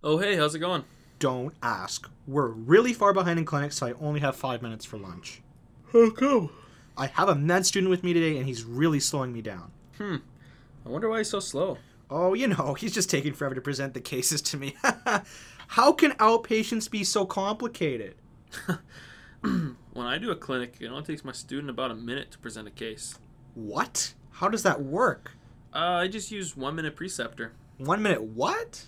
Oh, hey, how's it going? Don't ask. We're really far behind in clinic, so I only have 5 minutes for lunch. How come? I have a med student with me today, and he's really slowing me down. I wonder why he's so slow. Oh, he's just taking forever to present the cases to me. How can outpatients be so complicated? When I do a clinic, it only takes my student about a minute to present a case. What? How does that work? I just use 1 Minute Preceptor. 1 minute what?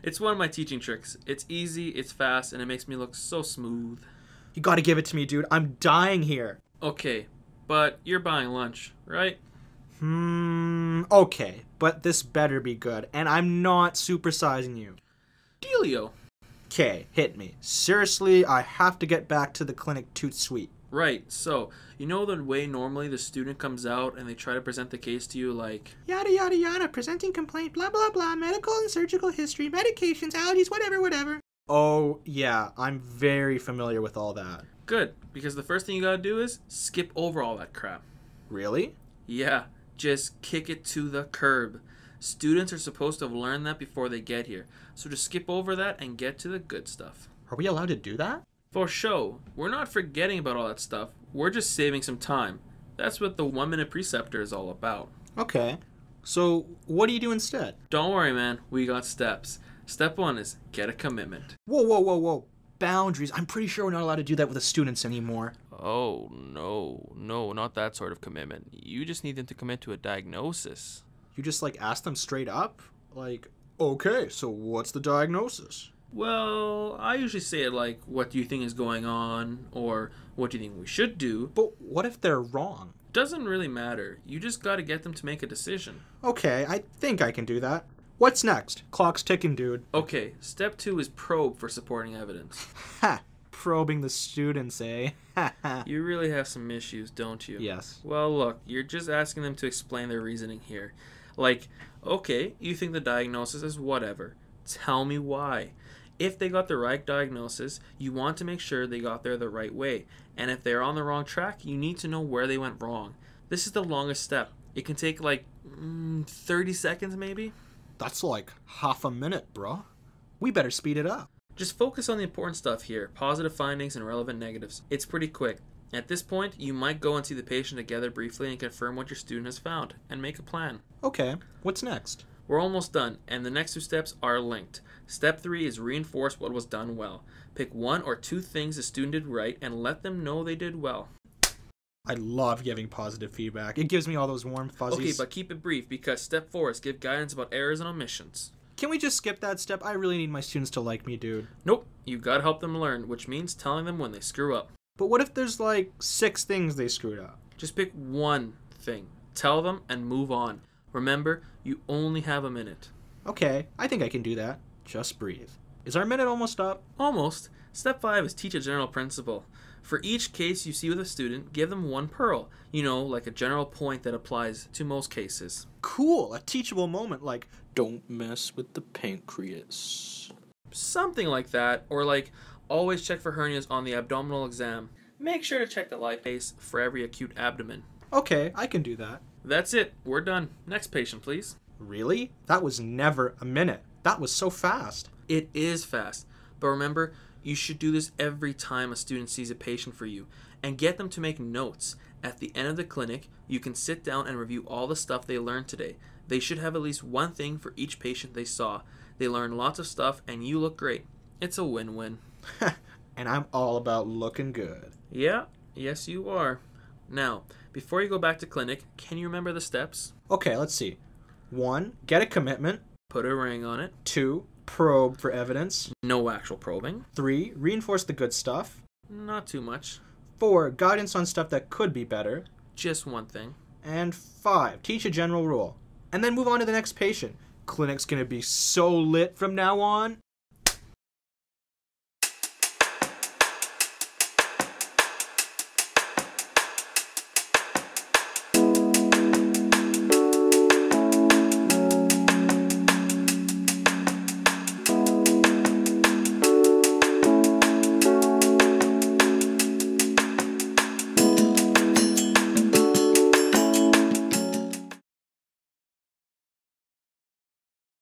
It's one of my teaching tricks. It's easy, it's fast, and it makes me look so smooth. You gotta give it to me, dude. I'm dying here. Okay, but you're buying lunch, right? Okay, but this better be good, and I'm not supersizing you. Dealio. Okay, hit me. Seriously, I have to get back to the clinic toot sweet. Right, so, you know the way normally the student comes out and they try to present the case to you like, Yada yada yada, presenting complaint, blah blah blah, medical and surgical history, medications, allergies, whatever. Oh, yeah, I'm very familiar with all that. good, because the first thing you gotta do is skip over all that crap. Really? Yeah, just kick it to the curb. Students are supposed to have learned that before they get here, so just skip over that and get to the good stuff. Are we allowed to do that? For show, we're not forgetting about all that stuff, we're just saving some time. That's what the 1 Minute Preceptor is all about. Okay. So, what do you do instead? Don't worry, man, we got steps. Step 1 is get a commitment. Whoa. Boundaries. I'm pretty sure we're not allowed to do that with the students anymore. Oh, no, not that sort of commitment. You just need them to commit to a diagnosis. You just, ask them straight up? Okay, so what's the diagnosis? Well, I usually say it like, what do you think is going on? Or, what do you think we should do? But what if they're wrong? Doesn't really matter. You just gotta get them to make a decision. Okay, I think I can do that. What's next? Clock's ticking, dude. Okay, step 2 is probe for supporting evidence. Ha! Probing the students, eh? You really have some issues, don't you? Yes. Well, look, you're just asking them to explain their reasoning here. Like, okay, you think the diagnosis is whatever. Tell me why. If they got the right diagnosis, you want to make sure they got there the right way. And if they're on the wrong track, you need to know where they went wrong. This is the longest step. It can take 30 seconds maybe. That's half a minute, bro. We better speed it up. Just focus on the important stuff here, positive findings and relevant negatives. It's pretty quick. At this point, you might go and see the patient together briefly and confirm what your student has found, and make a plan. Okay, what's next? We're almost done, and the next 2 steps are linked. Step 3 is reinforce what was done well. Pick 1 or 2 things the student did right and let them know they did well. I love giving positive feedback. It gives me all those warm fuzzies. Okay, but keep it brief because step 4 is give guidance about errors and omissions. Can we just skip that step? I really need my students to like me, dude. Nope, you gotta help them learn, which means telling them when they screw up. But what if there's 6 things they screwed up? Just pick 1 thing, tell them, and move on. Remember, you only have a minute. Okay, I think I can do that. Just breathe. Is our minute almost up? Almost. Step 5 is teach a general principle. For each case you see with a student, give them 1 pearl. Like a general point that applies to most cases. Cool, a teachable moment don't mess with the pancreas. Something like that, or always check for hernias on the abdominal exam. Make sure to check the lipase for every acute abdomen. Okay, I can do that. That's it, we're done. Next patient, please. Really? That was never a minute. That was so fast. It is fast, but remember, you should do this every time a student sees a patient for you, and get them to make notes. At the end of the clinic, you can sit down and review all the stuff they learned today. They should have at least 1 thing for each patient they saw. They learned lots of stuff, and you look great. It's a win-win. And I'm all about looking good. Yeah, yes you are. Now, before you go back to clinic, can you remember the steps? Okay, let's see. 1, get a commitment. Put a ring on it. 2, probe for evidence. No actual probing. 3, reinforce the good stuff. Not too much. 4, guidance on stuff that could be better. Just 1 thing. And 5, teach a general rule. And then move on to the next patient. Clinic's gonna be so lit from now on.